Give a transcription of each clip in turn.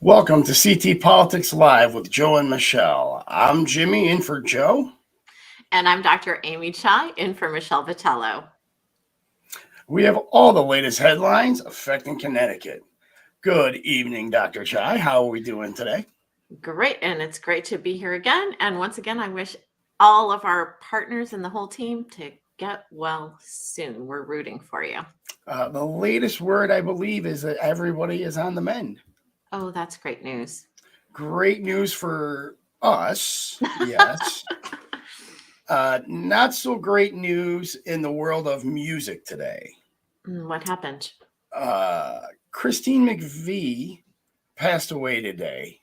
Welcome to CT Politics Live with Joe and Michelle. I'm Jimmy in for Joe. And I'm Dr. Amy Chai in for Michelle Vitello. We have all the latest headlines affecting Connecticut. Good evening, Dr. Chai. How are we doing today? Great. And it's great to be here again. And once again, I wish all of our partners and the whole team to get well soon. We're rooting for you. The latest word, I believe, is that everybody is on the mend. Oh, that's great news. Great news for us, yes. Not so great news in the world of music today. What happened? Christine McVie passed away today.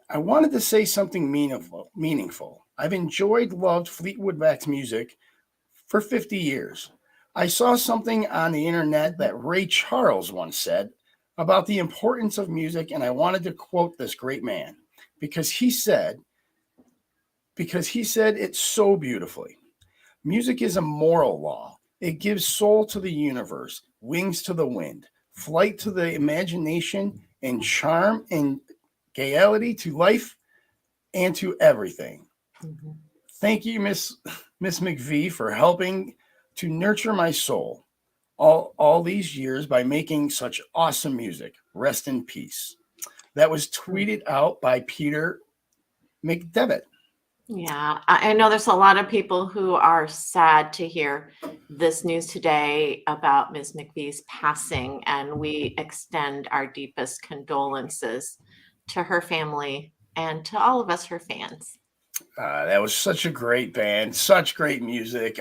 I wanted to say something meaningful. I've loved Fleetwood Mac's music for 50 years. I saw something on the internet that Ray Charles once said about the importance of music, and I wanted to quote this great man because he said it so beautifully. Music is a moral law. It gives soul to the universe, wings to the wind, flight to the imagination, and charm and gaiety to life and to everything. Mm-hmm. Thank you, Miss McVie, for helping to nurture my soul all these years by making such awesome music. Rest in peace. That was tweeted out by Peter McDevitt. Yeah, I know there's a lot of people who are sad to hear this news today about Ms. McVie's passing, and we extend our deepest condolences to her family and to all of us, her fans. That was such a great band, such great music.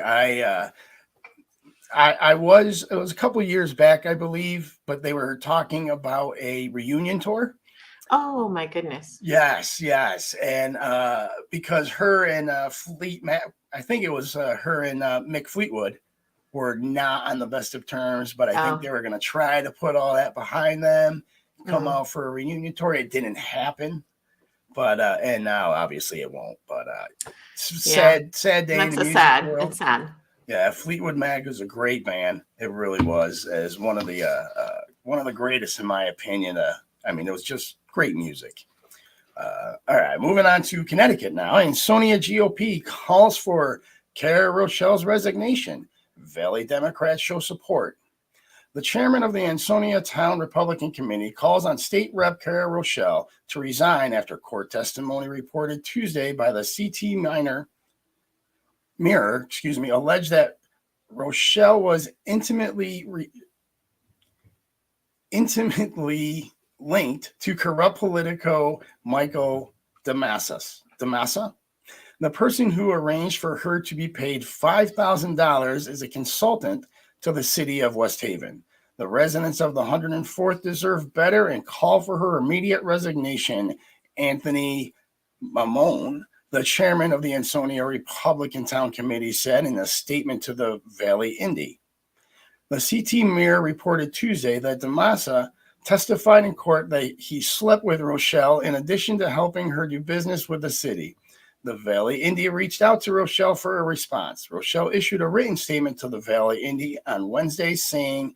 It was a couple years back, I believe, but they were talking about a reunion tour. Oh my goodness. Yes. And because her and I think it was her and Mick Fleetwood were not on the best of terms, but I think they were going to try to put all that behind them, come out for a reunion tour. It didn't happen. But and now obviously it won't. But sad day in the music world. It's sad. Yeah, Fleetwood Mac was a great band. It really was, as one of the greatest in my opinion. It was just great music. All right, moving on to Connecticut now. Ansonia GOP calls for Cara Rochelle's resignation. Valley Democrats show support. The chairman of the Ansonia Town Republican Committee calls on State Rep Cara Rochelle to resign after court testimony reported Tuesday by the CT Mirror, alleged that Rochelle was intimately linked to corrupt Politico Michael DeMassa. The person who arranged for her to be paid $5,000 is a consultant to the city of West Haven. The residents of the 104th deserve better and call for her immediate resignation, Anthony Mamone, the chairman of the Ansonia Republican Town Committee, said in a statement to the Valley Indy. The CT Mirror reported Tuesday that DeMassa testified in court that he slept with Rochelle in addition to helping her do business with the city. The Valley Indy reached out to Rochelle for a response. Rochelle issued a written statement to the Valley Indy on Wednesday saying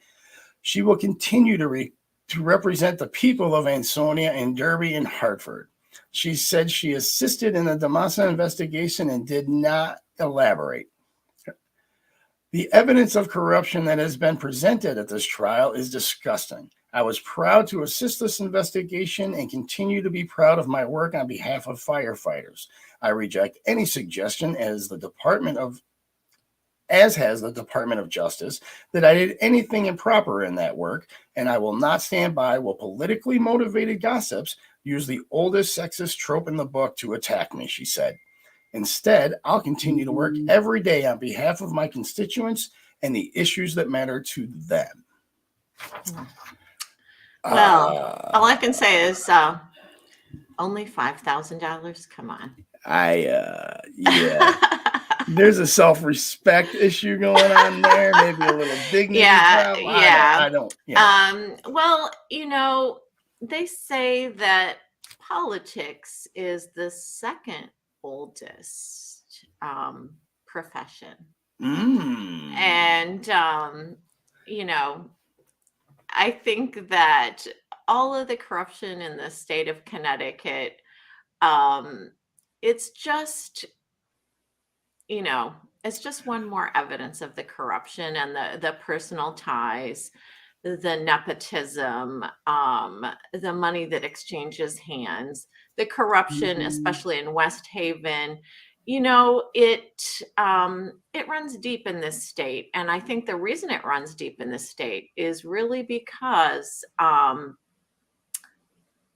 she will continue to represent the people of Ansonia in Derby and Hartford. She said she assisted in the DeMassa investigation and did not elaborate. The evidence of corruption that has been presented at this trial is disgusting. I was proud to assist this investigation and continue to be proud of my work on behalf of firefighters. I reject any suggestion, as has the Department of Justice, that I did anything improper in that work, and I will not stand by while politically motivated gossips use the oldest sexist trope in the book to attack me, she said. Instead, I'll continue to work every day on behalf of my constituents and the issues that matter to them. Well, all I can say is only $5,000. Come on. Yeah. There's a self-respect issue going on there. Maybe a little dignity problem. I don't. Well, they say that politics is the second oldest profession. And I think that all of the corruption in the state of Connecticut, it's just, it's just one more evidence of the corruption and the personal ties, the nepotism, the money that exchanges hands, the corruption, especially in West Haven. It runs deep in this state, and I think the reason it runs deep in this state is really because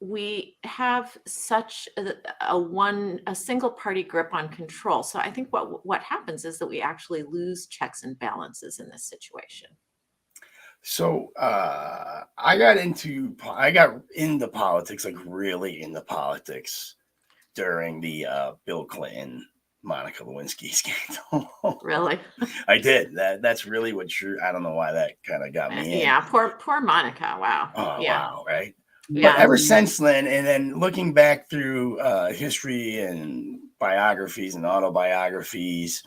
we have such a single party grip on control. So I think what happens is that we actually lose checks and balances in this situation. So I got into politics, like really into politics, during the Bill Clinton, Monica Lewinsky scandal. Really? I did. That's really what I don't know why that kind of got me in. Yeah, poor Monica. Wow. Oh, yeah. wow, right? Yeah. But ever since then, and then looking back through history and biographies and autobiographies,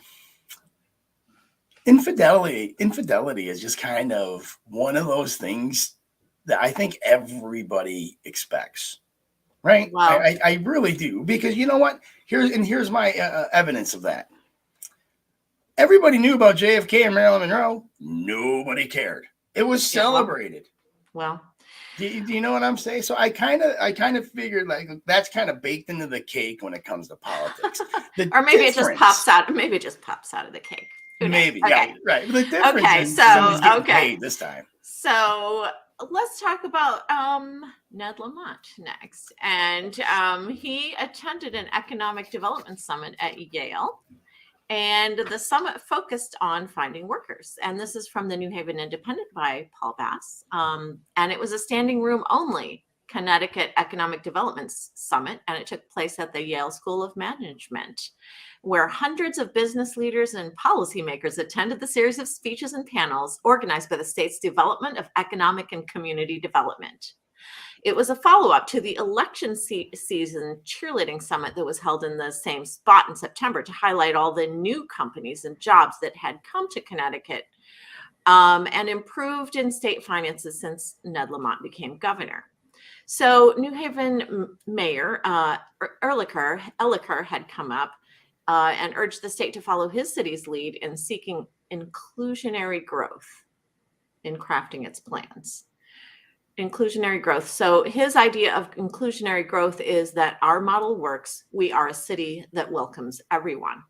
infidelity is just kind of one of those things that I think everybody expects, right? Wow. I really do, because you know what? Here's my evidence of that. Everybody knew about JFK and Marilyn Monroe. Nobody cared. It was celebrated. Well. Do you know what I'm saying? So I kind of figured like that's kind of baked into the cake when it comes to politics. Or maybe it just pops out. Maybe it just pops out of the cake. Maybe, okay. Yeah, right. The difference is somebody's getting paid this time. So let's talk about Ned Lamont next. And he attended an economic development summit at Yale. And the summit focused on finding workers. And this is from the New Haven Independent by Paul Bass. And it was a standing room only Connecticut Economic Development Summit. And it took place at the Yale School of Management, where hundreds of business leaders and policymakers attended the series of speeches and panels organized by the state's Development of Economic and Community Development. It was a follow-up to the election season cheerleading summit that was held in the same spot in September to highlight all the new companies and jobs that had come to Connecticut and improved in state finances since Ned Lamont became governor. So New Haven Mayor Elicker had come up and urged the state to follow his city's lead in seeking inclusionary growth in crafting its plans. Inclusionary growth. So his idea of inclusionary growth is that our model works. We are a city that welcomes everyone.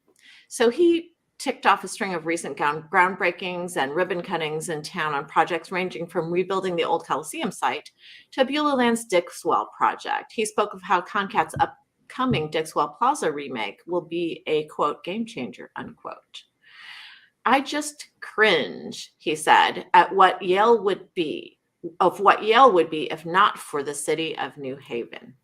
So he ticked off a string of recent groundbreakings and ribbon cuttings in town on projects ranging from rebuilding the old Coliseum site to Beulah Land's Dixwell project. He spoke of how Concat's upcoming Dixwell Plaza remake will be a, quote, game changer, unquote. I just cringe, he said, at what Yale would be if not for the city of New Haven.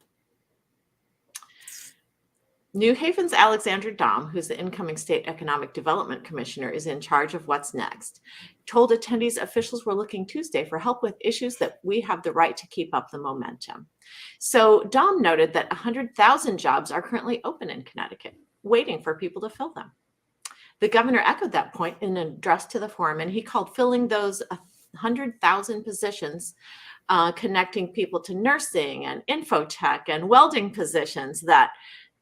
New Haven's Alexandra Dahm, who's the incoming state economic development commissioner, is in charge of what's next. Told attendees officials were looking Tuesday for help with issues that we have the right to keep up the momentum. So Dahm noted that 100,000 jobs are currently open in Connecticut, waiting for people to fill them. The governor echoed that point in an address to the forum, and he called filling those 100,000 positions, connecting people to nursing and infotech and welding positions that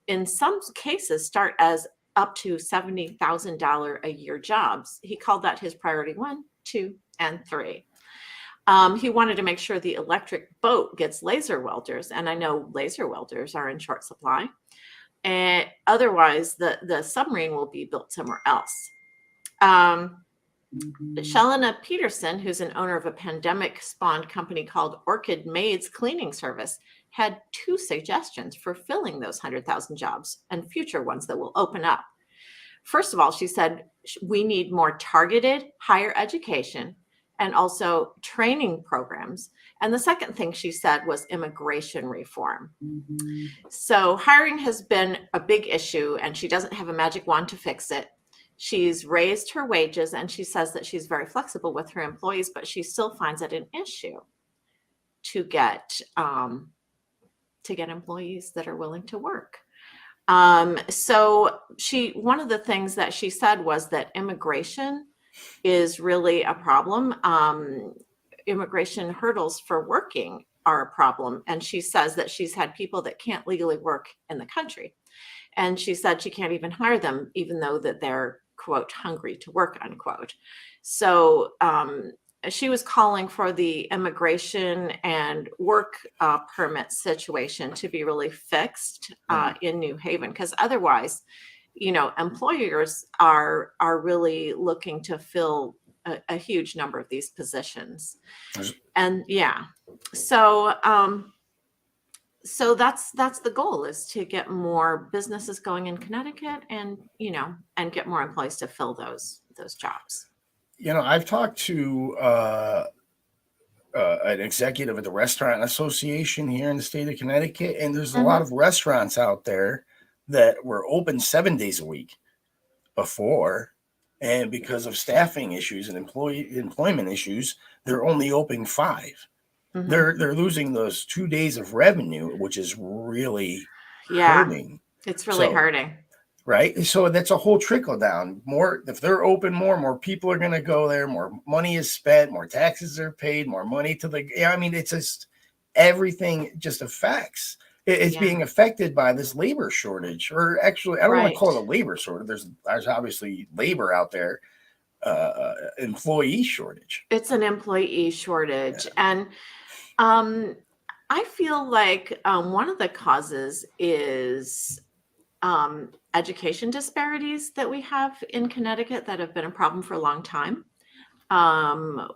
in some cases start as up to $70,000 a year jobs. He called that his priority 1, 2, and 3. He wanted to make sure the electric boat gets laser welders, and I know laser welders are in short supply. And otherwise, the submarine will be built somewhere else. Shelena Peterson, who's an owner of a pandemic-spawned company called Orchid Maids Cleaning Service, had 2 suggestions for filling those 100,000 jobs and future ones that will open up. First of all, she said, we need more targeted higher education and also training programs. And the second thing she said was immigration reform. So hiring has been a big issue, and she doesn't have a magic wand to fix it. She's raised her wages, and she says that she's very flexible with her employees, but she still finds it an issue to get employees that are willing to work. So one of the things that she said was that immigration is really a problem. Immigration hurdles for working are a problem. And she says that she's had people that can't legally work in the country. And she said she can't even hire them, even though that they're, quote, hungry to work, unquote. So she was calling for the immigration and work permit situation to be really fixed in New Haven, because otherwise, employers are really looking to fill a huge number of these positions. And so that's the goal, is to get more businesses going in Connecticut, and and get more employees to fill those jobs. I've talked to an executive at the Restaurant Association here in the state of Connecticut, and there's a lot of restaurants out there that were open 7 days a week before, and because of staffing issues and employment issues, they're only open 5. They're losing those 2 days of revenue, which is really hurting. It's really hurting. Right. So that's a whole trickle down. More, if they're open more people are going to go there. More money is spent, more taxes are paid, more money to the. I mean, it's just everything just affects. It's being affected by this labor shortage, or actually, I don't want to call it a labor shortage. There's obviously labor out there, employee shortage. It's an employee shortage, and I feel like one of the causes is education disparities that we have in Connecticut that have been a problem for a long time,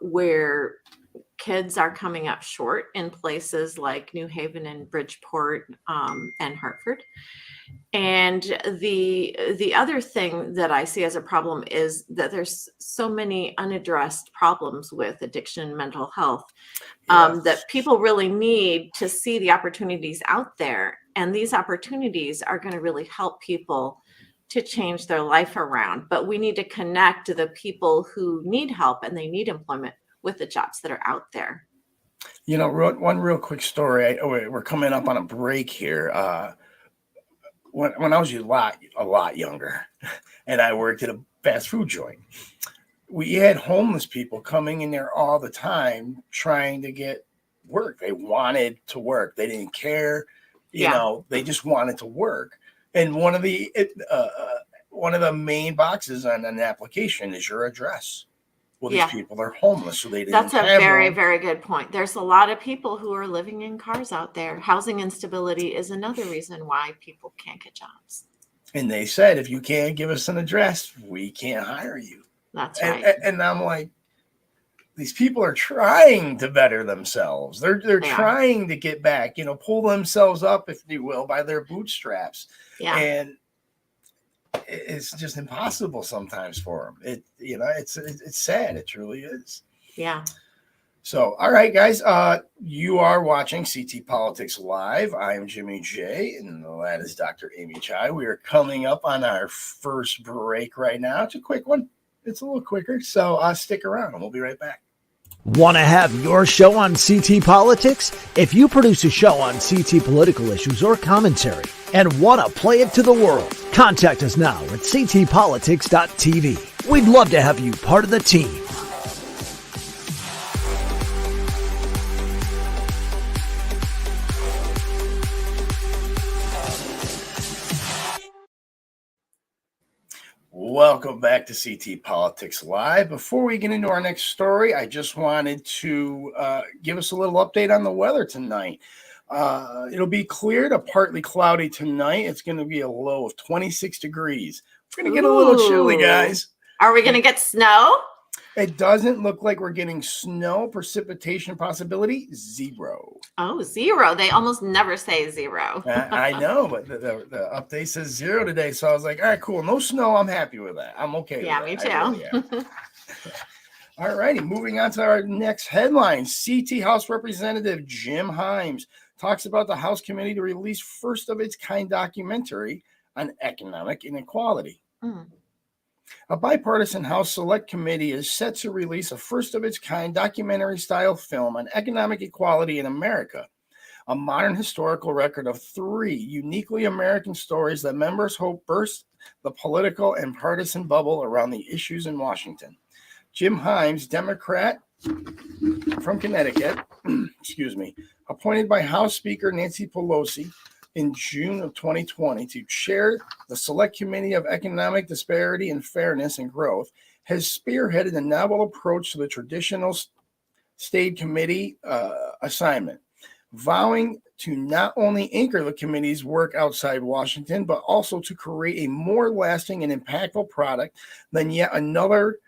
where kids are coming up short in places like New Haven and Bridgeport and Hartford. And the other thing that I see as a problem is that there's so many unaddressed problems with addiction and mental health that people really need to see the opportunities out there. And these opportunities are going to really help people to change their life around. But we need to connect the people who need help and they need employment with the jobs that are out there. One real quick story. We're coming up on a break here. When I was a lot younger, and I worked at a fast food joint, we had homeless people coming in there all the time trying to get work. They wanted to work. They didn't care. They just wanted to work. And one of the main boxes on an application is your address. Well, these people are homeless, so they didn't. That's a very, very good point. There's a lot of people who are living in cars out there. Housing instability is another reason why people can't get jobs. And they said, if you can't give us an address, we can't hire you. That's right. And I'm like, these people are trying to better themselves. They're trying to get back, pull themselves up, if you will, by their bootstraps. Yeah. And it's just impossible sometimes for them. It's sad. It truly is. Yeah. So, all right, guys, you are watching CT Politics Live. I am Jimmy J, and that is Dr. Amy Chai. We are coming up on our first break right now. It's a quick one. It's a little quicker, so stick around, and we'll be right back. Want to have your show on CT Politics? If you produce a show on CT political issues or commentary and want to play it to the world, contact us now at ctpolitics.tv. We'd love to have you part of the team. Welcome back to CT Politics Live. Before we get into our next story, I just wanted to give us a little update on the weather tonight. It'll be clear to partly cloudy tonight. It's going to be a low of 26 degrees. We're going to get a little chilly, guys. Are we going to get snow? It doesn't look like we're getting snow. Precipitation possibility, 0. Oh, 0. They almost never say 0. I know, but the update says 0 today. So I was like, all right, cool. No snow. I'm happy with that. I'm okay with that. Me too. Really all righty. Moving on to our next headline. CT House Representative Jim Himes talks about the House committee to release first of its kind documentary on economic inequality. A bipartisan House Select Committee is set to release a first-of-its-kind documentary-style film on economic equality in America, a modern historical record of 3 uniquely American stories that members hope burst the political and partisan bubble around the issues in Washington. Jim Himes, Democrat from Connecticut, appointed by House Speaker Nancy Pelosi in June of 2020 to chair the Select Committee of Economic Disparity and Fairness and Growth, has spearheaded a novel approach to the traditional state committee assignment, vowing to not only anchor the committee's work outside Washington, but also to create a more lasting and impactful product than yet another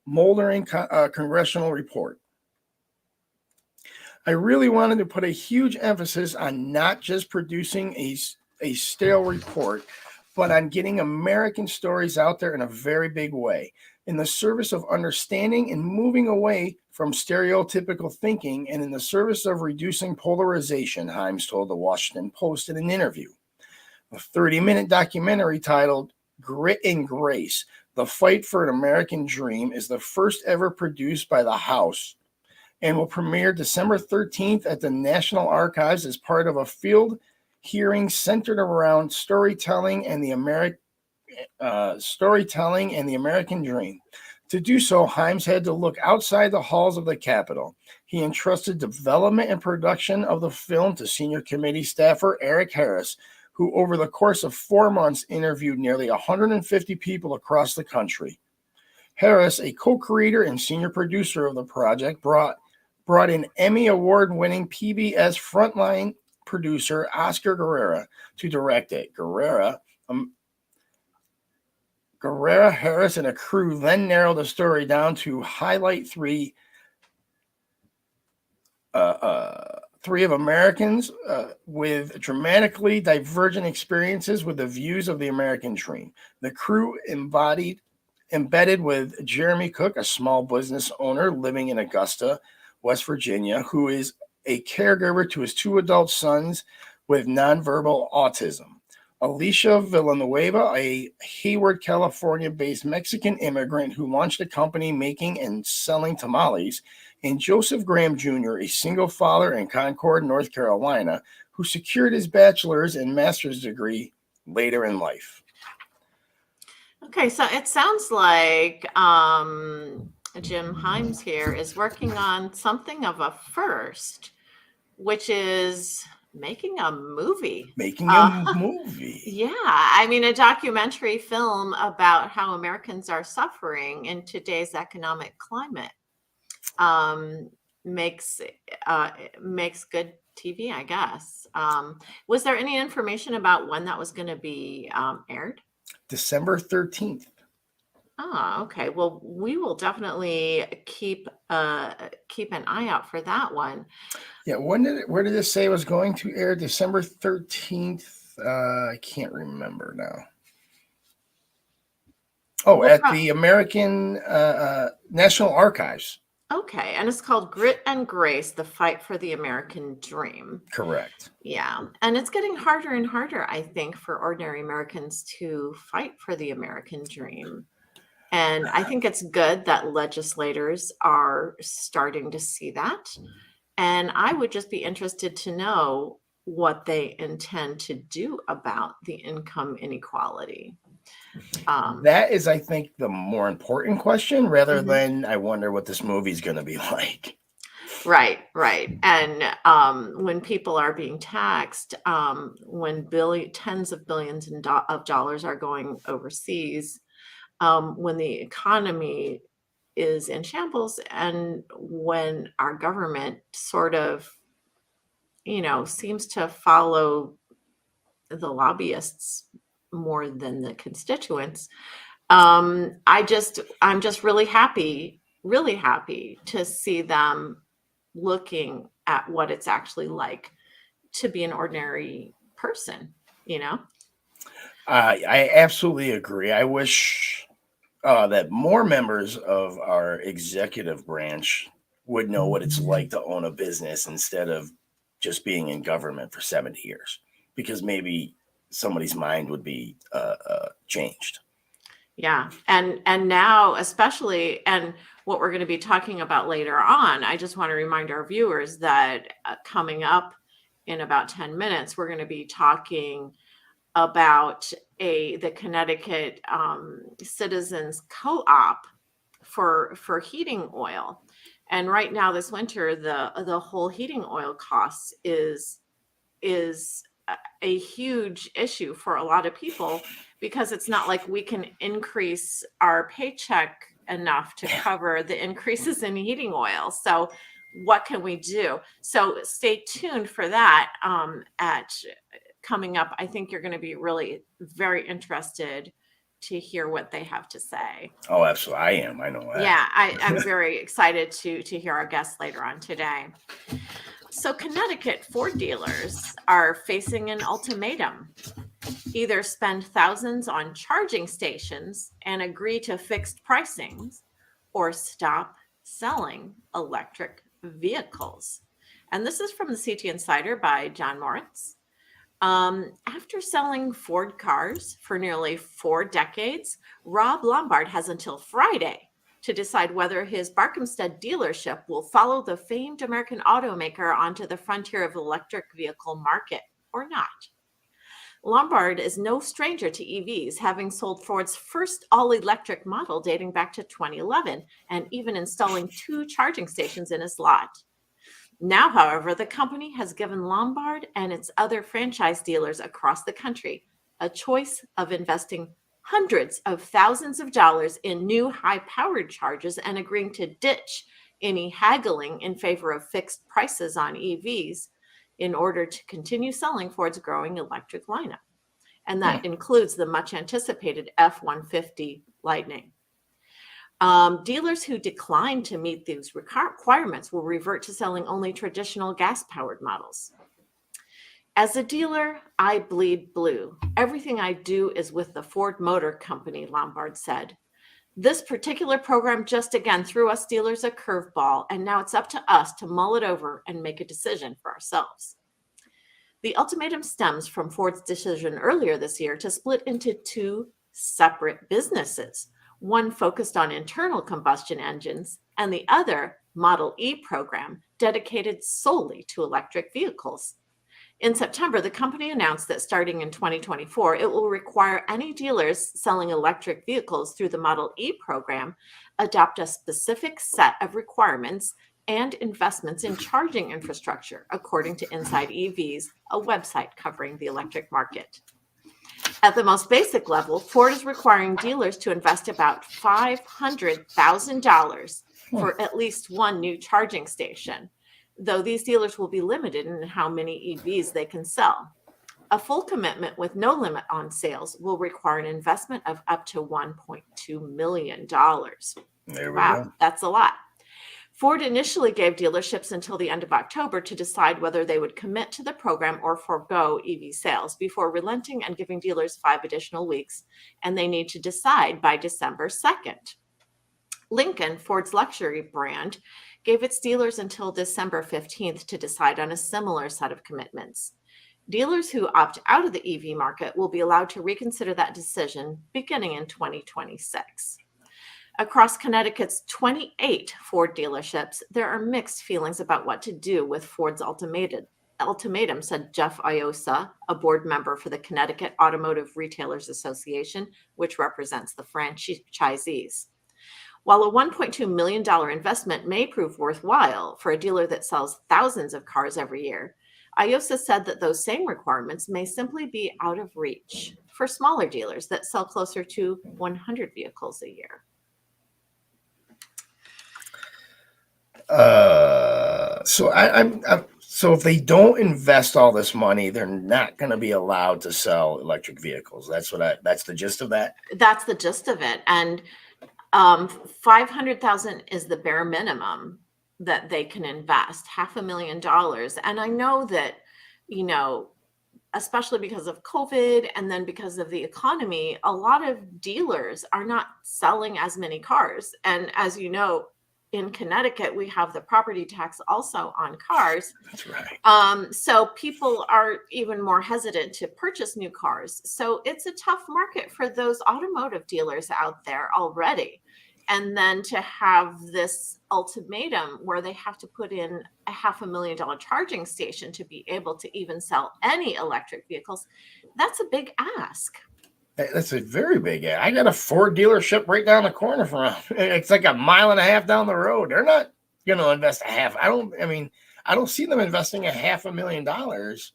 moldering congressional report. I really wanted to put a huge emphasis on not just producing a stale report, but on getting American stories out there in a very big way, in the service of understanding and moving away from stereotypical thinking, and in the service of reducing polarization, Himes told the Washington Post in an interview. A 30-minute documentary titled Grit and Grace, The Fight for an American Dream, is the first ever produced by the House and will premiere December 13th at the National Archives as part of a field hearing centered around storytelling and the American dream. To do so, Himes had to look outside the halls of the Capitol. He entrusted development and production of the film to senior committee staffer Eric Harris, who over the course of 4 months interviewed nearly 150 people across the country. Harris, a co-creator and senior producer of the project, brought in Emmy Award-winning PBS frontline producer Oscar Guerrera to direct it. Guerrera, Harris, and a crew then narrowed the story down to highlight three of Americans with dramatically divergent experiences with the views of the American dream. The crew embedded with Jeremy Cook, a small business owner living in Augusta, West Virginia, who is a caregiver to his 2 adult sons with nonverbal autism. Alicia Villanueva, a Hayward, California-based Mexican immigrant who launched a company making and selling tamales, and Joseph Graham Jr., a single father in Concord, North Carolina, who secured his bachelor's and master's degree later in life. Okay, so it sounds like Jim Himes here is working on something of a first, which is making a movie. Yeah, I mean, a documentary film about how Americans are suffering in today's economic climate. Makes good TV, I guess. Was there any information about when that was going to be aired? December 13th. Oh, okay. Well, we will definitely keep an eye out for that one. Yeah, where did it say it was going to air? December 13th? I can't remember now. Oh, at the American National Archives. Okay, and it's called Grit and Grace, The Fight for the American Dream. Correct. Yeah, and it's getting harder and harder, I think, for ordinary Americans to fight for the American dream. And I think it's good that legislators are starting to see that. And I would just be interested to know what they intend to do about the income inequality. That is, I think, the more important question rather than I wonder what this movie's going to be like. Right. And when people are being taxed, when tens of billions of dollars are going overseas, when the economy is in shambles, and when our government sort of, seems to follow the lobbyists more than the constituents, I'm just really happy to see them looking at what it's actually like to be an ordinary person, I absolutely agree. I wish that more members of our executive branch would know what it's like to own a business instead of just being in government for 70 years, because maybe somebody's mind would be changed. Yeah. And now, especially, and what we're going to be talking about later on, I just want to remind our viewers that coming up in about 10 minutes, we're going to be talking about the Connecticut Citizens Co-op for heating oil. And right now, this winter, the whole heating oil costs is a huge issue for a lot of people, because it's not like we can increase our paycheck enough to cover the increases in heating oil. So what can we do? So stay tuned for that at coming up. I think you're going to be really very interested to hear what they have to say. Oh, absolutely. I am. I know that. Yeah, I'm very excited to hear our guests later on today. So Connecticut Ford dealers are facing an ultimatum. Either spend thousands on charging stations and agree to fixed pricings, or stop selling electric vehicles. And this is from the CT Insider by John Moritz. After selling Ford cars for nearly 4 decades, Rob Lombard has until Friday to decide whether his Barkhamsted dealership will follow the famed American automaker onto the frontier of the electric vehicle market or not. Lombard is no stranger to EVs, having sold Ford's first all-electric model dating back to 2011 and even installing 2 charging stations in his lot. Now, however, the company has given Lombard and its other franchise dealers across the country a choice of investing hundreds of thousands of dollars in new high-powered chargers and agreeing to ditch any haggling in favor of fixed prices on EVs in order to continue selling Ford's growing electric lineup. And that includes the much anticipated F-150 Lightning. Dealers who decline to meet these requirements will revert to selling only traditional gas-powered models. As a dealer, I bleed blue. Everything I do is with the Ford Motor Company, Lombard said. This particular program just again threw us dealers a curveball, and now it's up to us to mull it over and make a decision for ourselves. The ultimatum stems from Ford's decision earlier this year to split into 2 separate businesses, one focused on internal combustion engines and the other, Model E program, dedicated solely to electric vehicles. In September, the company announced that starting in 2024, it will require any dealers selling electric vehicles through the Model E program adopt a specific set of requirements and investments in charging infrastructure, according to Inside EVs, a website covering the electric market. At the most basic level, Ford is requiring dealers to invest about $500,000 for at least 1 new charging station, though these dealers will be limited in how many EVs they can sell. A full commitment with no limit on sales will require an investment of up to $1.2 million. There we go. That's a lot. Ford initially gave dealerships until the end of October to decide whether they would commit to the program or forego EV sales before relenting and giving dealers 5 additional weeks, and they need to decide by December 2nd. Lincoln, Ford's luxury brand, gave its dealers until December 15th to decide on a similar set of commitments. Dealers who opt out of the EV market will be allowed to reconsider that decision beginning in 2026. Across Connecticut's 28 Ford dealerships, there are mixed feelings about what to do with Ford's ultimatum, said Jeff Iosa, a board member for the Connecticut Automotive Retailers Association, which represents the franchisees. While a $1.2 million investment may prove worthwhile for a dealer that sells thousands of cars every year, Iosa said that those same requirements may simply be out of reach for smaller dealers that sell closer to 100 vehicles a year. So if they don't invest all this money, they're not going to be allowed to sell electric vehicles. That's the gist of that. That's the gist of it. And $500,000 is the bare minimum that they can invest, $500,000. And I know that, especially because of COVID and then because of the economy, a lot of dealers are not selling as many cars. And as you know, in Connecticut, we have the property tax also on cars. That's right. So people are even more hesitant to purchase new cars. So it's a tough market for those automotive dealers out there already. And then to have this ultimatum where they have to put in a $500,000 charging station to be able to even sell any electric vehicles, that's a big ask. That's a very big ad. I got a Ford dealership right down the corner from it. It's like a mile and a half down the road. They're not, going to invest I don't see them investing $500,000.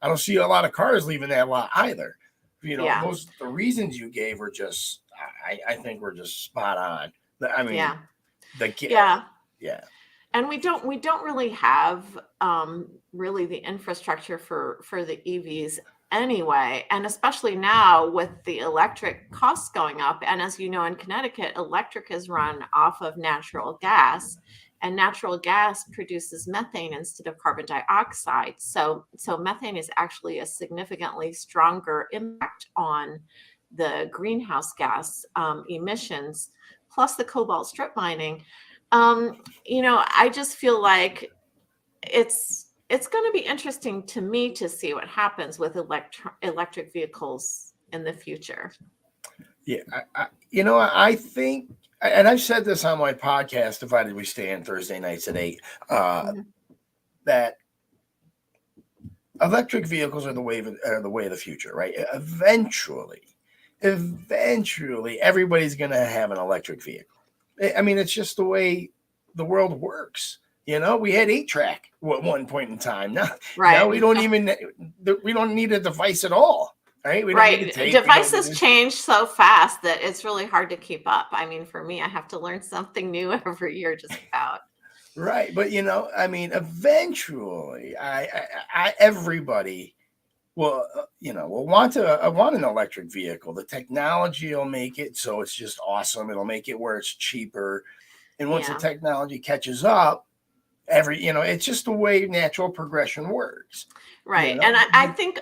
I don't see a lot of cars leaving that lot either. Yeah. The reasons you gave are just, I think we're just spot on. I mean, Yeah. yeah. And we don't really have really the infrastructure for the EVs anyway, and especially now with the electric costs going up. And as you know, in Connecticut, electric is run off of natural gas, and natural gas produces methane instead of carbon dioxide. So methane is actually a significantly stronger impact on the greenhouse gas emissions, plus the cobalt strip mining. I just feel like it's going to be interesting to me to see what happens with electric vehicles in the future. Yeah, I think, and I've said this on my podcast, Divided We Stand, Thursday nights at 8, that electric vehicles are the way of the future, right? Eventually, everybody's going to have an electric vehicle. I mean, it's just the way the world works. We had 8-track at one point in time. Now we don't need a device at all. Right. Devices change so fast that it's really hard to keep up. I mean, for me, I have to learn something new every year, just about. Right. But, eventually everybody will want an electric vehicle. The technology will make it so it's just awesome. It'll make it where it's cheaper. And once the technology catches up, it's just the way natural progression works. Right. And I think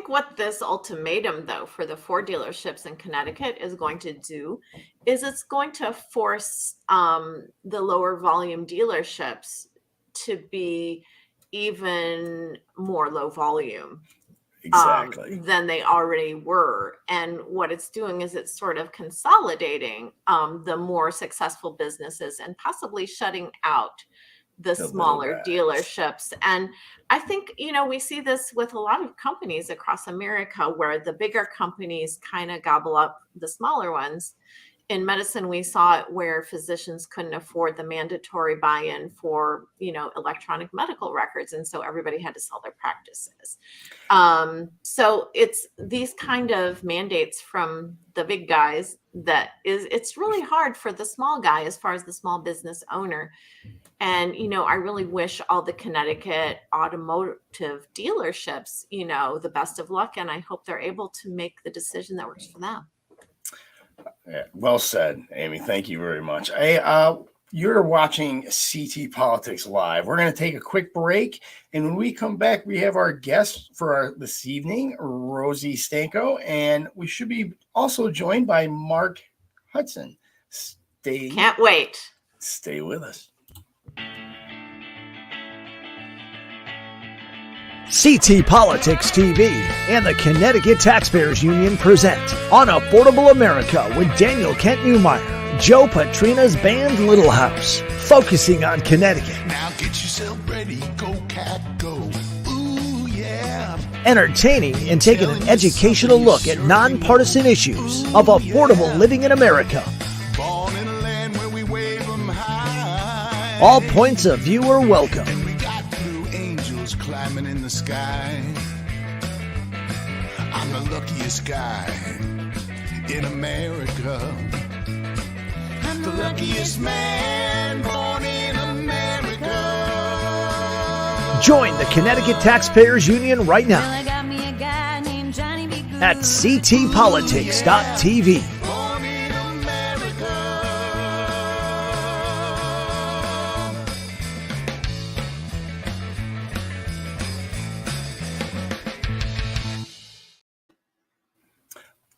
what this ultimatum, though, for the Ford dealerships in Connecticut is going to do is it's going to force the lower volume dealerships to be even more low volume. Exactly. Than they already were. And what it's doing is it's sort of consolidating the more successful businesses and possibly shutting out the smaller dealerships. And I think, we see this with a lot of companies across America where the bigger companies kind of gobble up the smaller ones. In medicine, we saw it where physicians couldn't afford the mandatory buy-in for, electronic medical records. And so everybody had to sell their practices. So it's these kind of mandates from the big guys it's really hard for the small guy as far as the small business owner. And, I really wish all the Connecticut automotive dealerships, the best of luck. And I hope they're able to make the decision that works for them. Yeah, well said, Amy. Thank you very much. Hey, you're watching CT Politics Live. We're going to take a quick break. And when we come back, we have our guest for this evening, Rosie Stanko. And we should be also joined by Mark Hudson. Can't wait. Stay with us. CT Politics TV and the Connecticut Taxpayers Union present On Affordable America with Daniel Kent Newmeyer, Joe Patrina's band Little House, focusing on Connecticut. Now get yourself ready, go cat go. Ooh, yeah. Entertaining and taking an educational look at nonpartisan issues of affordable living in America. Born in a land where we wave 'em high. All points of view are welcome. And we got blue angels climbing in the sky. I'm the luckiest guy in America. I'm the luckiest man born in America. Join the Connecticut Taxpayers Union right now at ctpolitics.tv. Born in America.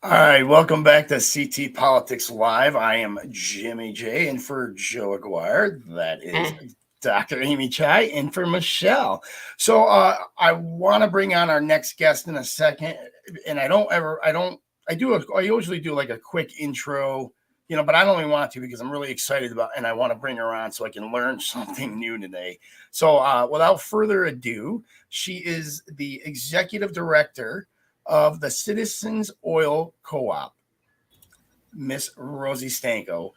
All right, welcome back to CT Politics Live. I am Jimmy J, and for Joe Aguirre, that is Dr. Amy Chai, and for Michelle. So I want to bring on our next guest in a second, and I usually do like a quick intro, but I only want to because I'm really excited about, and I want to bring her on so I can learn something new today. So without further ado, she is the executive director of the Citizens Oil Co-op, Miss Rosie Stanko.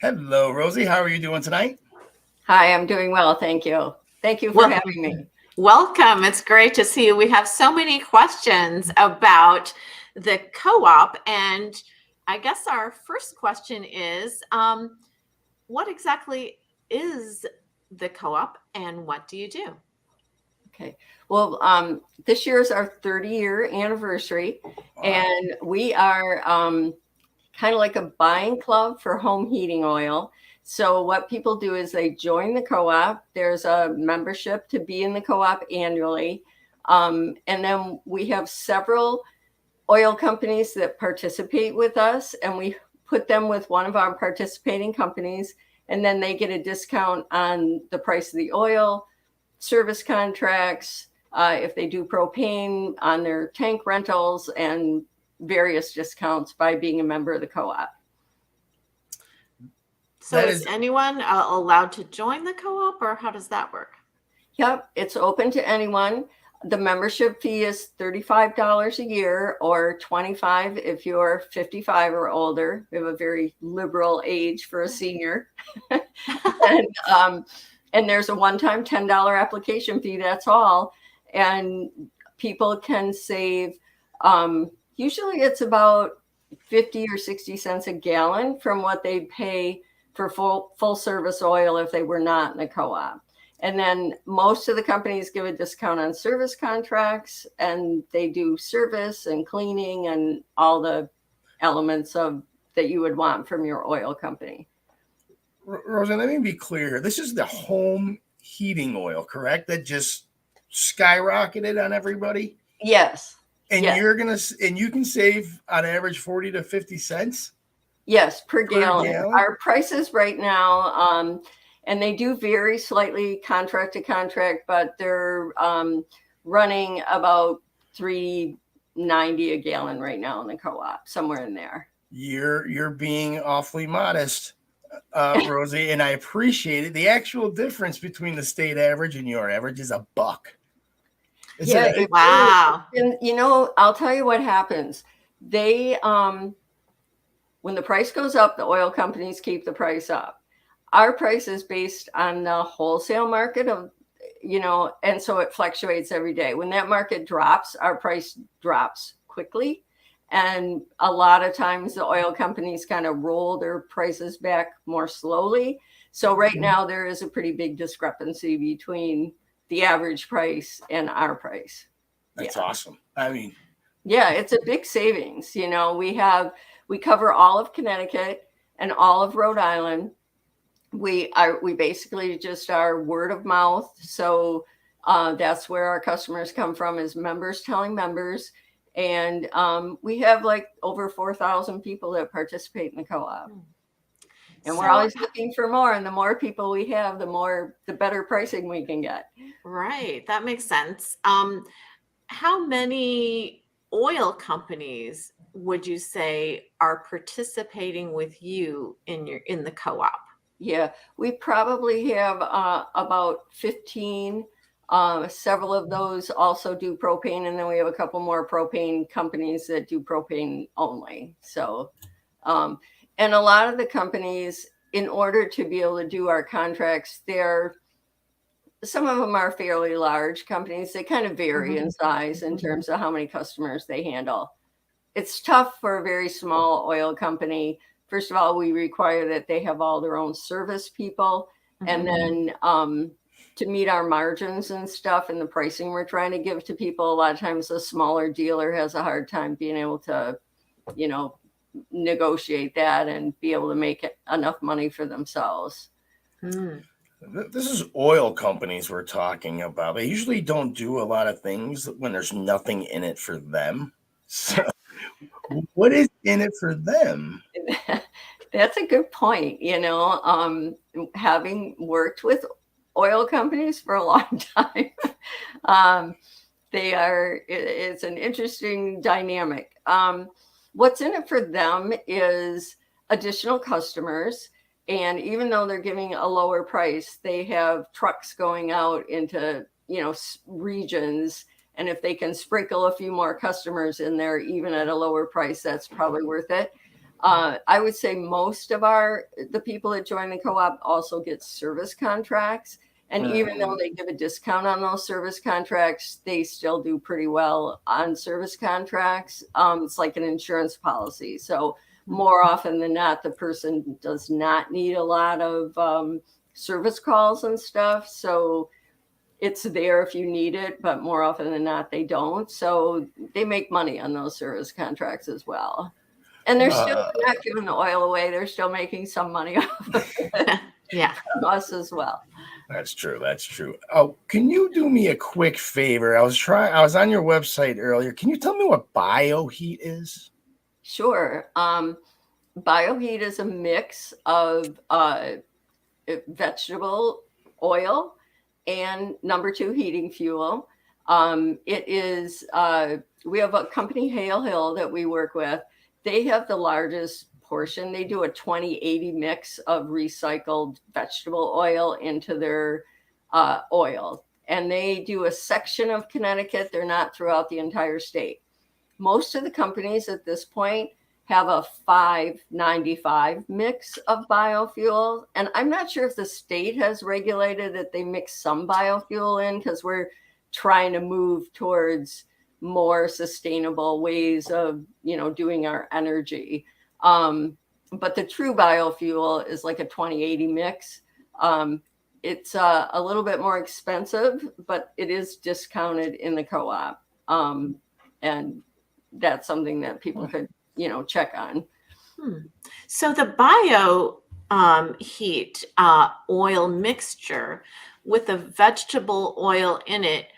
Hello, Rosie. How are you doing tonight? Hi, I'm doing well. Thank you. Thank you for Well, having me. welcome. It's great to see you. We have so many questions about the co-op. And I guess our first question is, what exactly is the co-op and what do you do? Okay. Well, this year is our 30-year anniversary, and we are kind of like a buying club for home heating oil. So what people do is they join the co-op. There's a membership to be in the co-op annually. And then we have several oil companies that participate with us, and we put them with one of our participating companies, and then they get a discount on the price of the oil, service contracts, if they do propane, on their tank rentals, and various discounts by being a member of the co-op. So is anyone allowed to join the co-op, or how does that work? Yep, it's open to anyone. The membership fee is $35 a year, or $25 if you're 55 or older. We have a very liberal age for a senior. And there's a one-time $10 application fee, that's all. And people can save, usually it's about 50 or 60 cents a gallon from what they'd pay for full service oil if they were not in the co-op. And then most of the companies give a discount on service contracts, and they do service and cleaning and all the elements of that you would want from your oil company. Rosie, let me be clear. This is the home heating oil, correct? That just skyrocketed on everybody. Yes. And yes. you can save on average 40 to 50 cents. Yes, per gallon. Our prices right now, and they do vary slightly contract to contract, but they're running about $3.90 a gallon right now in the co-op, somewhere in there. You're being awfully modest, Rosie, and I appreciate it. The actual difference between the state average and your average is $1. Wow. And I'll tell you what happens. They when the price goes up, the oil companies keep the price up. Our price is based on the wholesale market of, and so it fluctuates every day. When that market drops, our price drops quickly. And a lot of times the oil companies kind of roll their prices back more slowly. So right now there is a pretty big discrepancy between the average price and our price. That's awesome. I mean, yeah, it's a big savings. We cover all of Connecticut and all of Rhode Island. We basically just are word of mouth. So that's where our customers come from, is members telling members. And we have like over 4,000 people that participate in the co-op. And we're always looking for more. And the more people we have, the better pricing we can get. Right. That makes sense. How many oil companies would you say are participating with you in the co-op? Yeah, we probably have about 15. Several of those also do propane, and then we have a couple more propane companies that do propane only. So, and a lot of the companies, in order to be able to do our contracts, some of them are fairly large companies. They kind of vary in size in terms of how many customers they handle. It's tough for a very small oil company. First of all, we require that they have all their own service people. And then to meet our margins and stuff and the pricing we're trying to give to people, a lot of times a smaller dealer has a hard time being able to, negotiate that and be able to make enough money for themselves. This is oil companies we're talking about. They usually don't do a lot of things when there's nothing in it for them. So what is in it for them? That's a good point. Having worked with oil companies for a long time, it's an interesting dynamic. What's in it for them is additional customers. And even though they're giving a lower price, they have trucks going out into, regions. And if they can sprinkle a few more customers in there, even at a lower price, that's probably worth it. I would say most of the people that join the co-op also get service contracts. And even though they give a discount on those service contracts, they still do pretty well on service contracts. It's like an insurance policy. So more often than not, the person does not need a lot of service calls and stuff. So it's there if you need it, but more often than not, they don't. So they make money on those service contracts as well. And they're still not giving the oil away. They're still making some money off of it. Yeah. From us as well. That's true. That's true. Oh, can you do me a quick favor? I was on your website earlier. Can you tell me what bioheat is? Sure. Bioheat is a mix of vegetable oil and number 2 heating fuel. It is, we have a company, Hale Hill, that we work with. They have the largest portion. They do a 20-80 mix of recycled vegetable oil into their oil. And they do a section of Connecticut. They're not throughout the entire state. Most of the companies at this point have a 595 mix of biofuel. And I'm not sure if the state has regulated that they mix some biofuel in, because we're trying to move towards more sustainable ways of, doing our energy. But the true biofuel is like a 20-80 mix. It's a little bit more expensive, but it is discounted in the co-op. And that's something that people could, check on. So the bio heat oil mixture with the vegetable oil in it,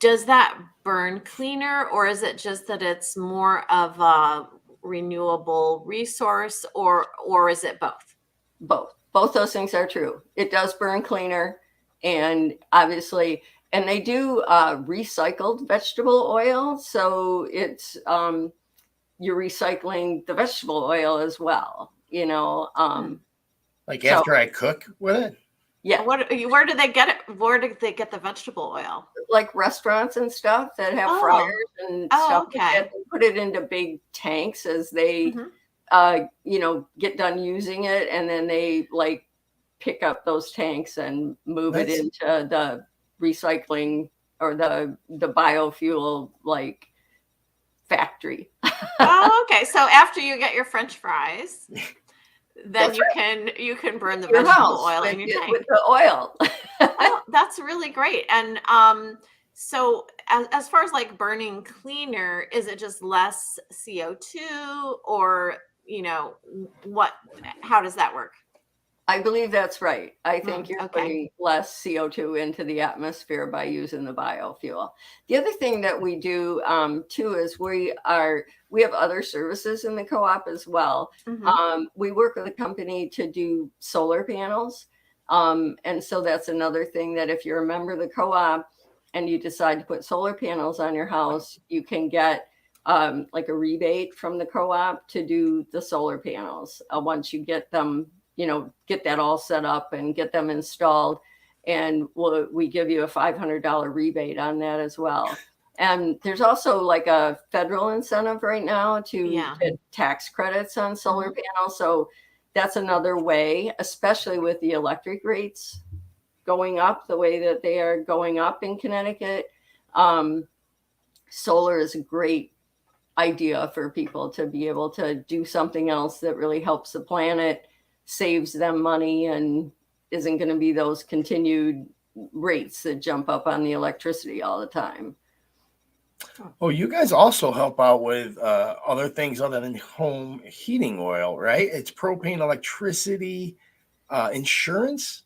does that burn cleaner, or is it just that it's more of a renewable resource, or is it both? Both those things are true. It does burn cleaner, and obviously, and they do recycled vegetable oil, so it's you're recycling the vegetable oil as well. Like after I cook with it? Yeah. Where do they get it? Where do they get the vegetable oil? Like restaurants and stuff that have fryers and stuff. Okay. Like that. They put it into big tanks as they, get done using it, and then they like pick up those tanks and move it into the recycling or the biofuel like factory. Oh, okay. So after you get your French fries, then you can burn the vegetable oil in your tank with the oil. Oh, that's really great. And so as far as like burning cleaner, is it just less CO2, or how does that work? I believe that's right. I think you're putting less CO2 into the atmosphere by using the biofuel. The other thing that we do too is we have other services in the co-op as well. We work with a company to do solar panels. And so that's another thing, that if you're a member of the co-op and you decide to put solar panels on your house, you can get like a rebate from the co-op to do the solar panels once you get them, get that all set up and get them installed. And we give you a $500 rebate on that as well. And there's also like a federal incentive right now to get tax credits on solar panels. So that's another way, especially with the electric rates going up the way that they are going up in Connecticut. Solar is a great idea for people to be able to do something else that really helps the planet, saves them money, and isn't going to be those continued rates that jump up on the electricity all the time. Oh, you guys also help out with other things other than home heating oil, right? It's propane, electricity, insurance.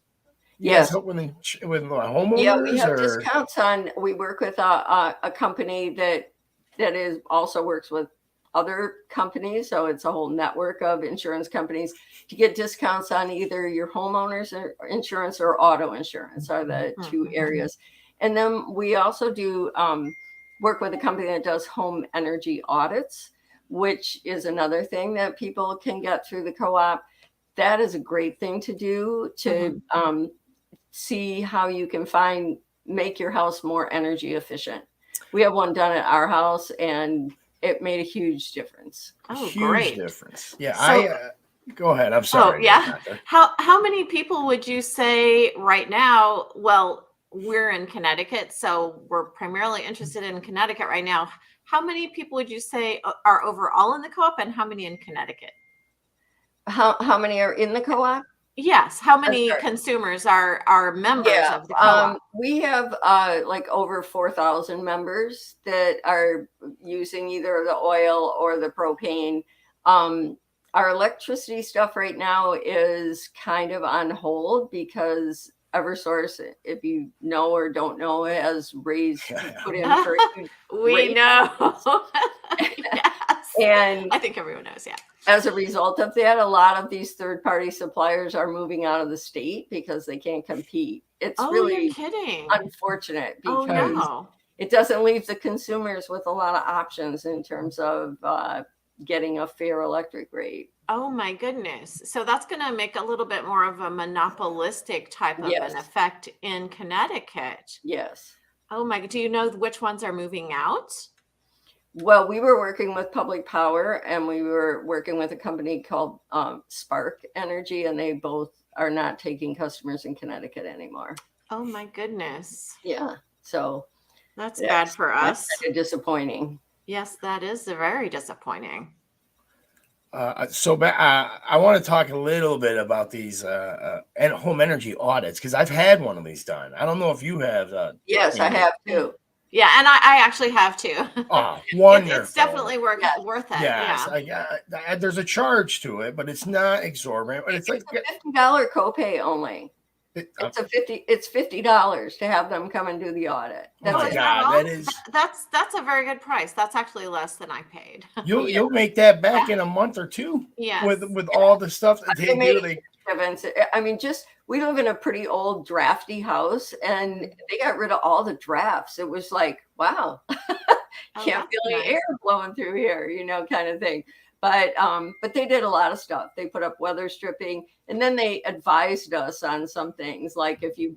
You guys help with homeowners? Yeah, we have discounts on. We work with a company that also works with other companies, so it's a whole network of insurance companies to get discounts on either your homeowners insurance or auto insurance are the two areas. And then we also do work with a company that does home energy audits, which is another thing that people can get through the co-op. That is a great thing to do to see how you can make your house more energy efficient. We have one done at our house, and it made a huge difference. Oh, Huge great. difference. Yeah, So- go ahead. I'm sorry. yeah. Samantha. How many people would you say right now? Well, we're in Connecticut, so we're primarily interested in Connecticut right now. How many people would you say are overall in the co-op, and how many in Connecticut? How many are in the co-op? Yes. How many sorry. consumers are members of the co-op? We have like over 4,000 members that are using either the oil or the propane. Our electricity stuff right now is kind of on hold because Eversource, if you know or don't know, has put in for a huge We rate know. Yes. and I think everyone knows. Yeah. as a result of that, a lot of these third-party suppliers are moving out of the state because they can't compete. It's Oh, really you're kidding. unfortunate Oh, because no. it doesn't leave the consumers with a lot of options in terms of getting a fair electric rate. Oh my goodness. So that's going to make a little bit more of a monopolistic type of Yes. an effect in Connecticut. Yes. Oh my, do you know which ones are moving out? Well, we were working with Public Power and we were working with a company called Spark Energy, and they both are not taking customers in Connecticut anymore. Oh my goodness. Yeah. So That's bad for us. kind of disappointing. Yes, that is very disappointing. I want to talk a little bit about these home energy audits because I've had one of these done. I don't know if you have. Yes, I Amy. have too. Yeah, and I actually have too. Oh, wonderful. It's definitely worth it. Yes, Yeah. there's a charge to it, but it's not exorbitant. But it's like a $50 copay only. It's $50 to have them come and do the audit. oh my is God, wrong? that is. That's a very good price. That's actually less than I paid. You'll make that back in a month or two. Yes. With all the stuff that they do. I mean, we live in a pretty old drafty house, and they got rid of all the drafts. It was like, wow, can't feel any air blowing through here, kind of thing. But they did a lot of stuff. They put up weather stripping, and then they advised us on some things, like if you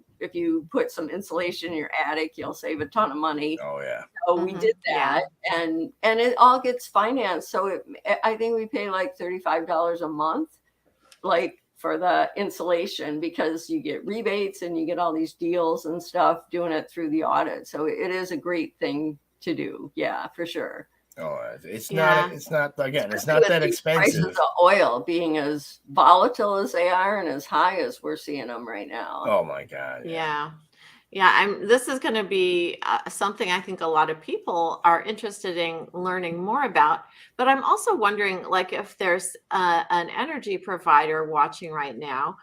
put some insulation in your attic, you'll save a ton of money. Oh yeah. So we did that, and it all gets financed. So I think we pay like $35 a month, like for the insulation, because you get rebates and you get all these deals and stuff doing it through the audit. So it is a great thing to do. Yeah, for sure. Oh, it's not that expensive. Prices of oil being as volatile as they are and as high as we're seeing them right now. Oh my God. Yeah. This is going to be something I think a lot of people are interested in learning more about. But I'm also wondering, like, if there's an energy provider watching right now,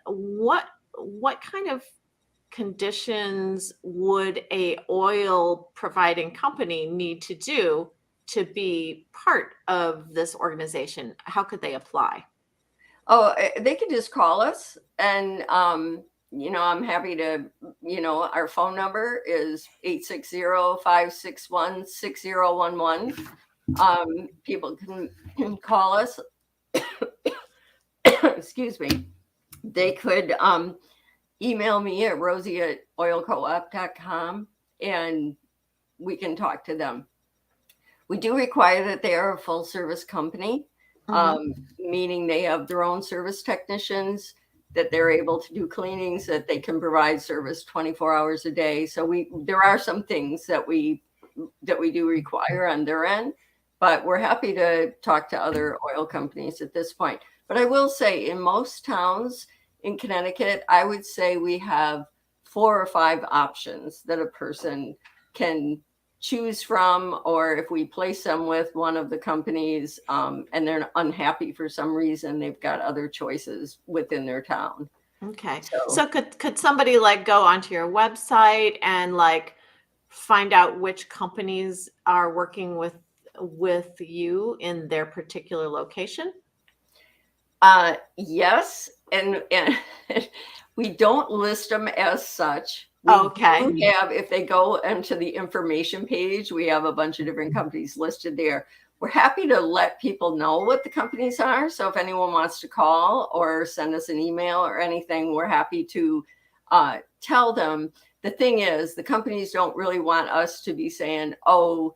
what kind of conditions would a oil providing company need to do to be part of this organization? How could they apply? Oh, they could just call us, and I'm happy to, our phone number is 860-561-6011. People can call us. Excuse me. They could email me at rosie@oilcoop.com, and we can talk to them. We do require that they are a full service company, meaning they have their own service technicians, that they're able to do cleanings, that they can provide service 24 hours a day. So there are some things that we do require on their end, but we're happy to talk to other oil companies at this point. But I will say, in most towns in Connecticut, I would say we have 4 or 5 options that a person can choose from, or if we place them with one of the companies and they're unhappy for some reason, they've got other choices within their town. Okay. So could somebody like go onto your website and like find out which companies are working with you in their particular location? Yes. And we don't list them as such. Okay. We have, if they go into the information page, we have a bunch of different companies listed there. We're happy to let people know what the companies are. So if anyone wants to call or send us an email or anything, we're happy to tell them. The thing is, the companies don't really want us to be saying, oh,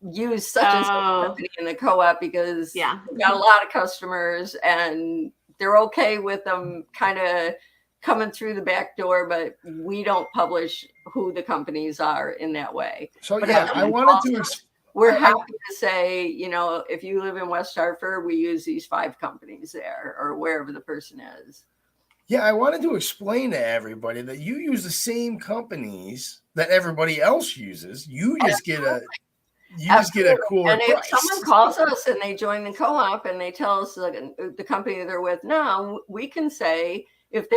use such and such Oh. company in the co-op because Yeah. we've got a lot of customers and they're okay with them kind of coming through the back door, but we don't publish who the companies are in that way. So But yeah, I wanted to. We're I- happy to say, if you live in West Hartford, we use these 5 companies there or wherever the person is. Yeah, I wanted to explain to everybody that you use the same companies that everybody else uses. You just get a cooler And if price. someone calls us and they join the co-op and they tell us the company they're with now, we can say if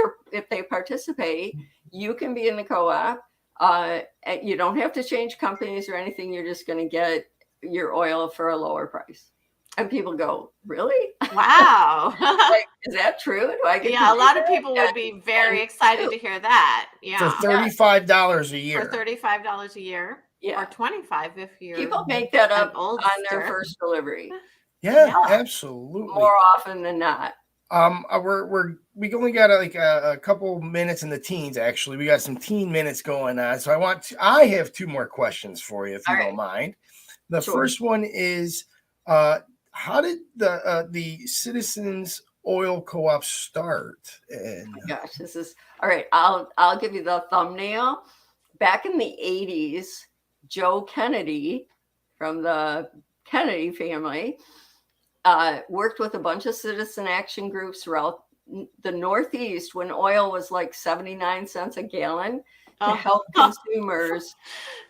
they participate, you can be in the co-op. And you don't have to change companies or anything. You're just going to get your oil for a lower price. And people go, really? Wow. Like, is that true? Do I get Yeah, to a lot do of that? people would be very excited to hear that. For Yeah. $35 a year. For $35 a year. Yeah. Or $25 if you're People make that up an old on their stir. first delivery Yeah, Yeah. absolutely. more often than not. We only got a couple minutes in the teens. Actually, we got some teen minutes going on. So I have 2 more questions for you, if you All don't mind. The Sure. first one is, how did the Citizens Oil Co-op start? And Gosh, this is all right. I'll give you the thumbnail. Back in the 80s, Joe Kennedy from the Kennedy family worked with a bunch of citizen action groups throughout the Northeast when oil was like 79 cents a gallon to help consumers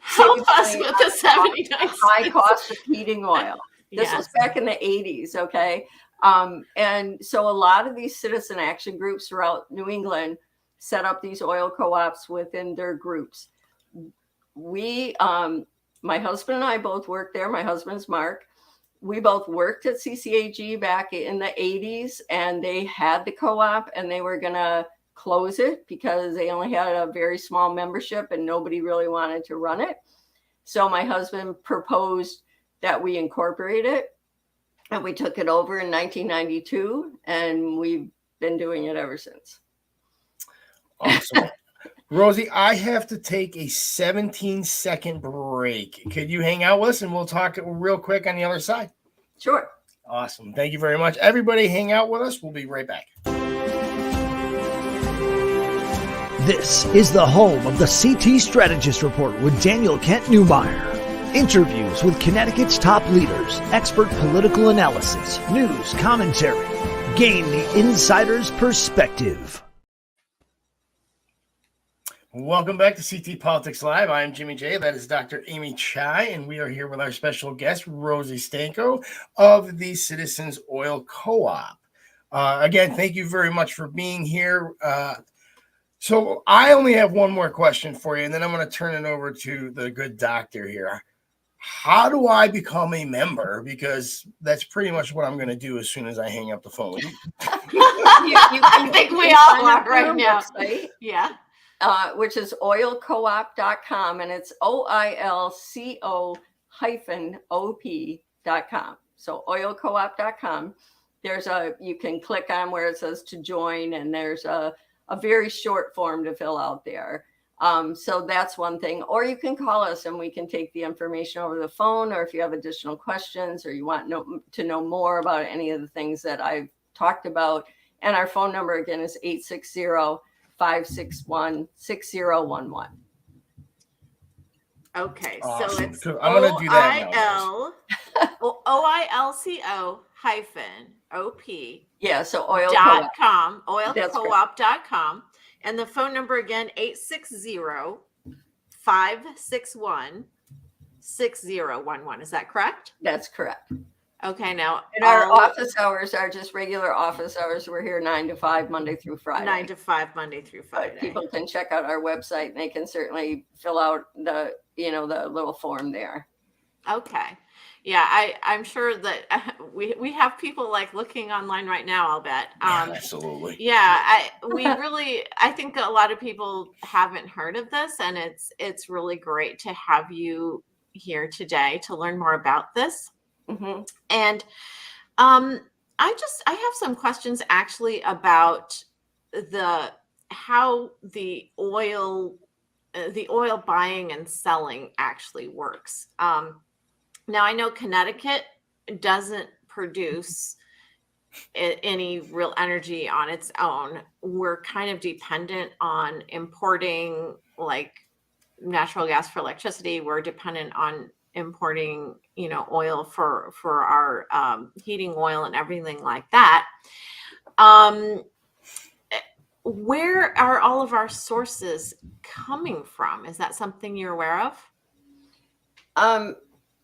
Help save us money with on the 79 high cents. cost of heating oil. This was back in the 80s, okay? And so a lot of these citizen action groups throughout New England set up these oil co-ops within their groups. We, my husband and I both worked there. My husband's Mark. We both worked at CCAG back in the 80s, and they had the co-op and they were going to close it because they only had a very small membership and nobody really wanted to run it. So my husband proposed that we incorporate it, and we took it over in 1992, and we've been doing it ever since. awesome. Rosie, I have to take a 17-second break. Could you hang out with us and we'll talk real quick on the other side? Sure. Awesome. Thank you very much. Everybody hang out with us. We'll be right back. This is the home of the CT Strategist Report with Daniel Kent Newmeyer. Interviews with Connecticut's top leaders, expert political analysis, news, commentary. Gain the insider's perspective. Welcome back to CT Politics Live. I'm Jimmy J. That is Dr. Amy Chai, and we are here with our special guest, Rosie Stanko of the Citizens Oil Co-op. Again, thank you very much for being here. So I only have one more question for you, and then I'm going to turn it over to the good doctor here. How do I become a member? Because that's pretty much what I'm going to do as soon as I hang up the phone with you. I think we all are right now. Website, Yeah. which is oilcoop.com, and it's oilco-op.com. So oilcoop.com. You can click on where it says to join, and there's a very short form to fill out there. So that's one thing. Or you can call us and we can take the information over the phone, or if you have additional questions or you want to know more about any of the things that I've talked about. And our phone number again is 860-561-6011. Okay, so Awesome. it's Cool. I'm gonna do that now, OILCO-OP Yeah, so oil dot co-op. com, That's oilcoop.com. And the phone number again, 860-561-6011. Is that correct? That's correct. Okay, now And our office hours are just regular office hours. We're here 9 to 5, Monday through Friday. 9 to 5, Monday through But Friday. people can check out our website and they can certainly fill out the little form there. Okay. Yeah, I'm sure that we have people like looking online right now, I'll bet. Absolutely. Yeah, I think a lot of people haven't heard of this, and it's really great to have you here today to learn more about this. Mm-hmm. And I have some questions actually about how the oil buying and selling actually works. Now I know Connecticut doesn't produce any real energy on its own. We're kind of dependent on importing like natural gas for electricity. We're dependent on importing, oil for our heating oil and everything like that. Um, where are all of our sources coming from? Is that something you're aware of?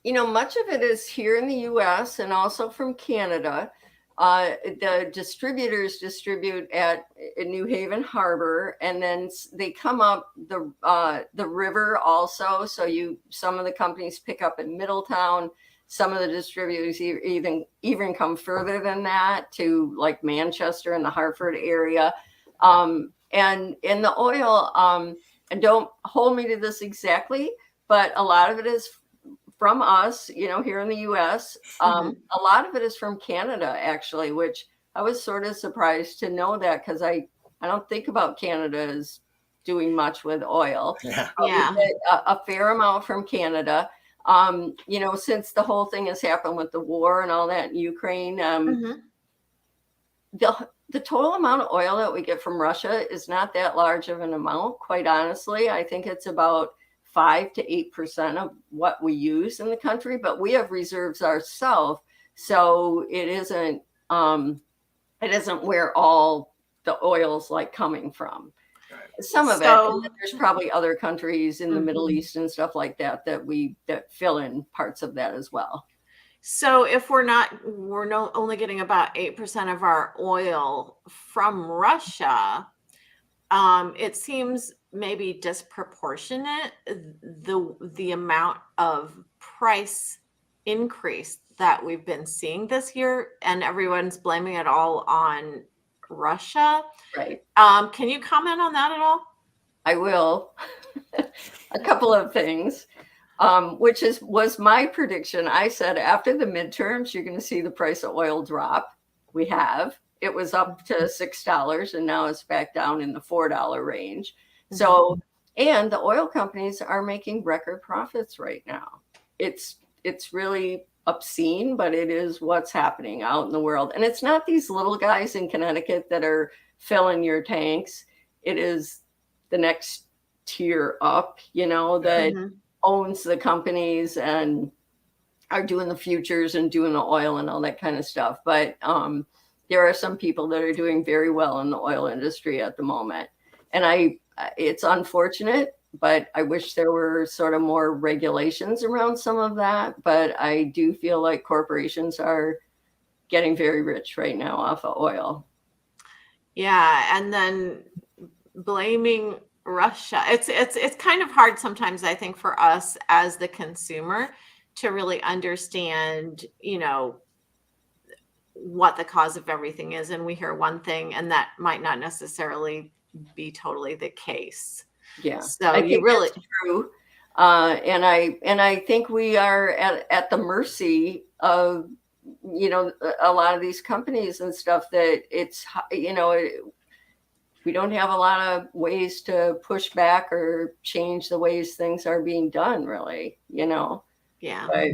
Much of it is here in the U.S. and also from Canada. The distributors distribute at New Haven Harbor, and then they come up the river also. So some of the companies pick up in Middletown. Some of the distributors even come further than that to like Manchester and the Hartford area. And in the oil, and don't hold me to this exactly, but a lot of it is from us, here in the US. A lot of it is from Canada, actually, which I was sort of surprised to know that, because I don't think about Canada as doing much with oil. Yeah. We get a fair amount from Canada. Since the whole thing has happened with the war and all that in Ukraine, the total amount of oil that we get from Russia is not that large of an amount, quite honestly. I think it's about 5 to 8% of what we use in the country, but we have reserves ourselves, so it isn't where all the oil's like coming from. Some of it, and then there's probably other countries in the Middle East and stuff like that that fill in parts of that as well. So if we're only getting about 8% of our oil from Russia, it seems maybe disproportionate, the amount of price increase that we've been seeing this year, and everyone's blaming it all on Russia. Right. Can you comment on that at all? I will. A couple of things, which was my prediction. I said after the midterms, you're going to see the price of oil drop. We have. It was up to $6, and now it's back down in the $4 range. So, and the oil companies are making record profits right now. It's really obscene, but it is what's happening out in the world. And it's not these little guys in Connecticut that are filling your tanks. It is the next tier up, that owns the companies and are doing the futures and doing the oil and all that kind of stuff. But there are some people that are doing very well in the oil industry at the moment. And it's unfortunate, but I wish there were sort of more regulations around some of that. But I do feel like corporations are getting very rich right now off of oil. Yeah, and then blaming Russia. It's kind of hard sometimes, I think, for us as the consumer to really understand, what the cause of everything is. And we hear one thing, and that might not necessarily be totally the case. Yeah. So I think you really that's true. And I think we are at the mercy of, a lot of these companies and stuff that we don't have a lot of ways to push back or change the ways things are being done, really, Yeah. But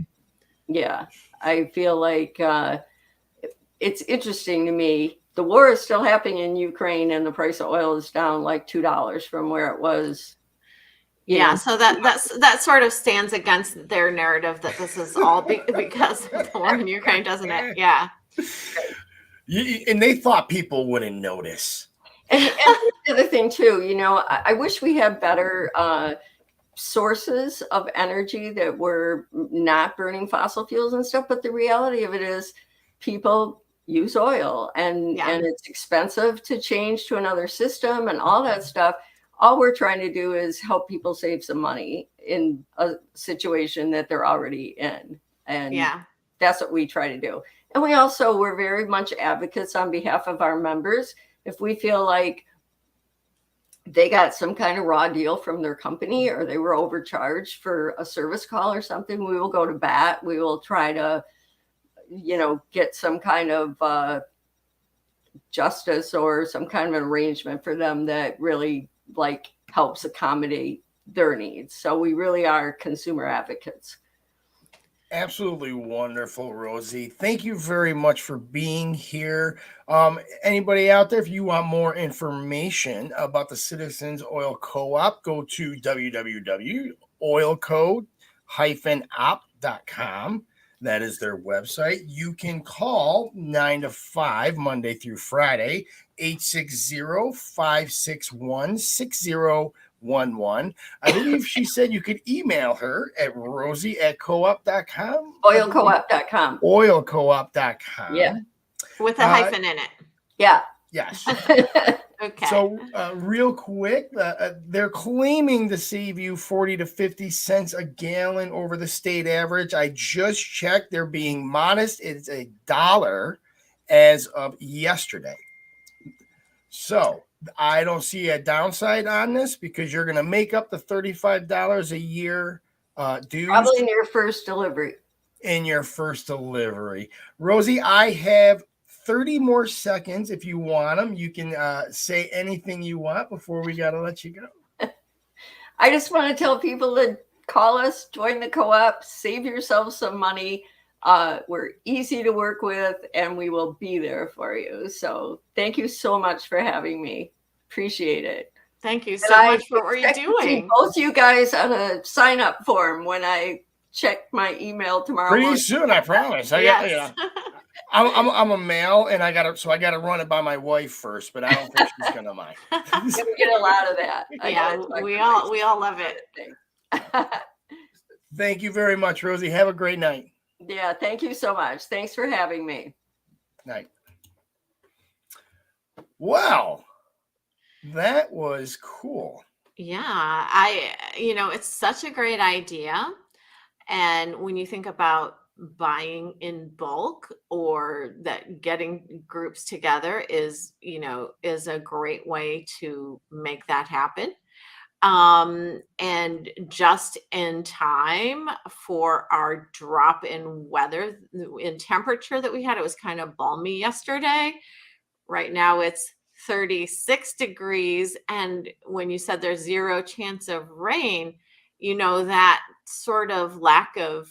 yeah, I feel like it's interesting to me. The war is still happening in Ukraine, and the price of oil is down like $2 from where it was. Yeah, so that sort of stands against their narrative that this is all because of the war in Ukraine, doesn't it? Yeah. And they thought people wouldn't notice. And the other thing too, I wish we had better sources of energy that were not burning fossil fuels and stuff. But the reality of it is, people use oil, and it's expensive to change to another system and all that stuff. All we're trying to do is help people save some money in a situation that they're already in. And that's what we try to do. And we're very much advocates on behalf of our members. If we feel like they got some kind of raw deal from their company, or they were overcharged for a service call or something, we will go to bat. We will try to, get some kind of justice or some kind of an arrangement for them that really helps accommodate their needs. So we really are consumer advocates. Absolutely wonderful, Rosie. Thank you very much for being here. Anybody out there, if you want more information about the Citizens Oil Co-op, go to www.oilco-op.com. That is their website. You can call 9 to 5, Monday through Friday, 860-561-6011. I believe she said you could email her at rosie@coop.com. Oilcoop.com. Oilcoop.com. Yeah. With a hyphen in it. Yeah. Yes. Okay. So real quick, they're claiming to save you 40 to 50 cents a gallon over the state average. I just checked. They're being modest. It's $1 as of yesterday. So I don't see a downside on this because you're going to make up the $35 a year dues. Probably in your first delivery. Rosie, I have 30 more seconds if you want them. You can say anything you want before we got to let you go. I just want to tell people to call us, join the co-op, save yourself some money. We're easy to work with, and we will be there for you. So thank you so much for having me. Appreciate it. Thank you so much for what you're doing. Both you guys on a sign-up form when I check my email tomorrow Pretty morning. soon, I promise. I'm a male, and I gotta run it by my wife first, but I don't think she's gonna mind. You get a lot of that. Yeah, we all love it. Thank you very much, Rosie. Have a great night. Yeah, thank you so much. Thanks for having me. Night. Wow, that was cool. Yeah, it's such a great idea. And when you think about buying in bulk, or that getting groups together is a great way to make that happen. And just in time for our drop in weather, in temperature that we had. It was kind of balmy yesterday. Right now it's 36 degrees. And when you said there's 0 chance of rain, that sort of lack of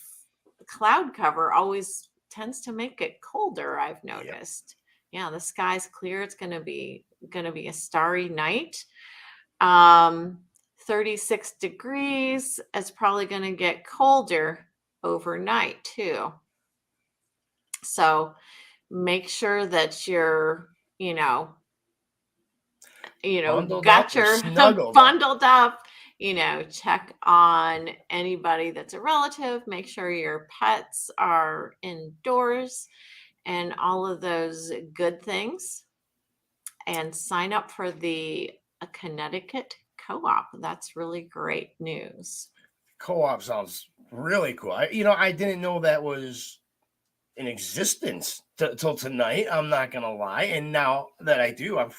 cloud cover always tends to make it colder, I've noticed. Yeah, the sky's clear. It's going to be a starry night. 36 degrees. It's probably going to get colder overnight too. So make sure that you're, Bundled got up or your snuggled bundled up. Check on anybody that's a relative. Make sure your pets are indoors and all of those good things. And sign up for the Connecticut Co-op. That's really great news. Co-op sounds really cool. I didn't know that was in existence till tonight. I'm not gonna lie, and now that I do, I'm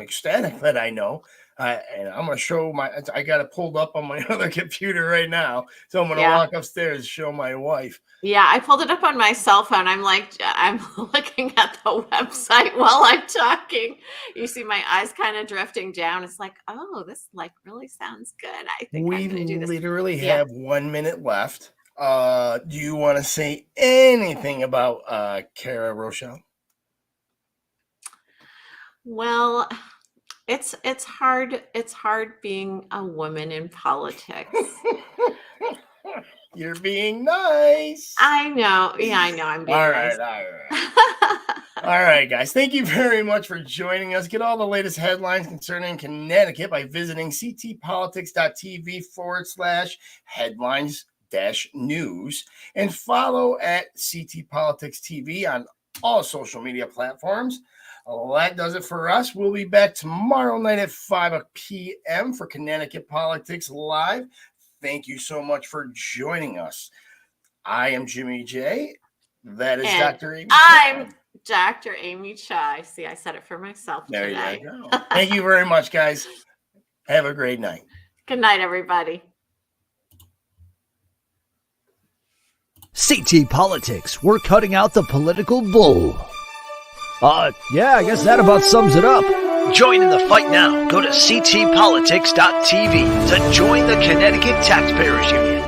ecstatic that I know. And I'm gonna show I got it pulled up on my other computer right now, so I'm gonna walk upstairs and show my wife. Yeah, I pulled it up on my cell phone. I'm looking at the website while I'm talking. You see my eyes kind of drifting down. It's like, oh, this really sounds good. I think We I'm gonna do this. literally have 1 minute left. Do you want to say anything about Cara Rochelle? Well, it's hard. It's hard being a woman in politics. You're being nice. I know. Yeah, I know. I'm being nice. All right, guys. Thank you very much for joining us. Get all the latest headlines concerning Connecticut by visiting ctpolitics.tv/headlines-news and follow at CT Politics TV on all social media platforms. That does it for us. We'll be back tomorrow night at 5 p.m. for Connecticut Politics Live. Thank you so much for joining us. I am Jimmy J. That is Dr. Amy. I'm Dr. Amy Chai. See, I said it for myself today. There you go. Thank you very much, guys. Have a great night. Good night, everybody. CT Politics, we're cutting out the political bull. Yeah, I guess that about sums it up. Join in the fight now. Go to ctpolitics.tv to join the Connecticut Taxpayers Union.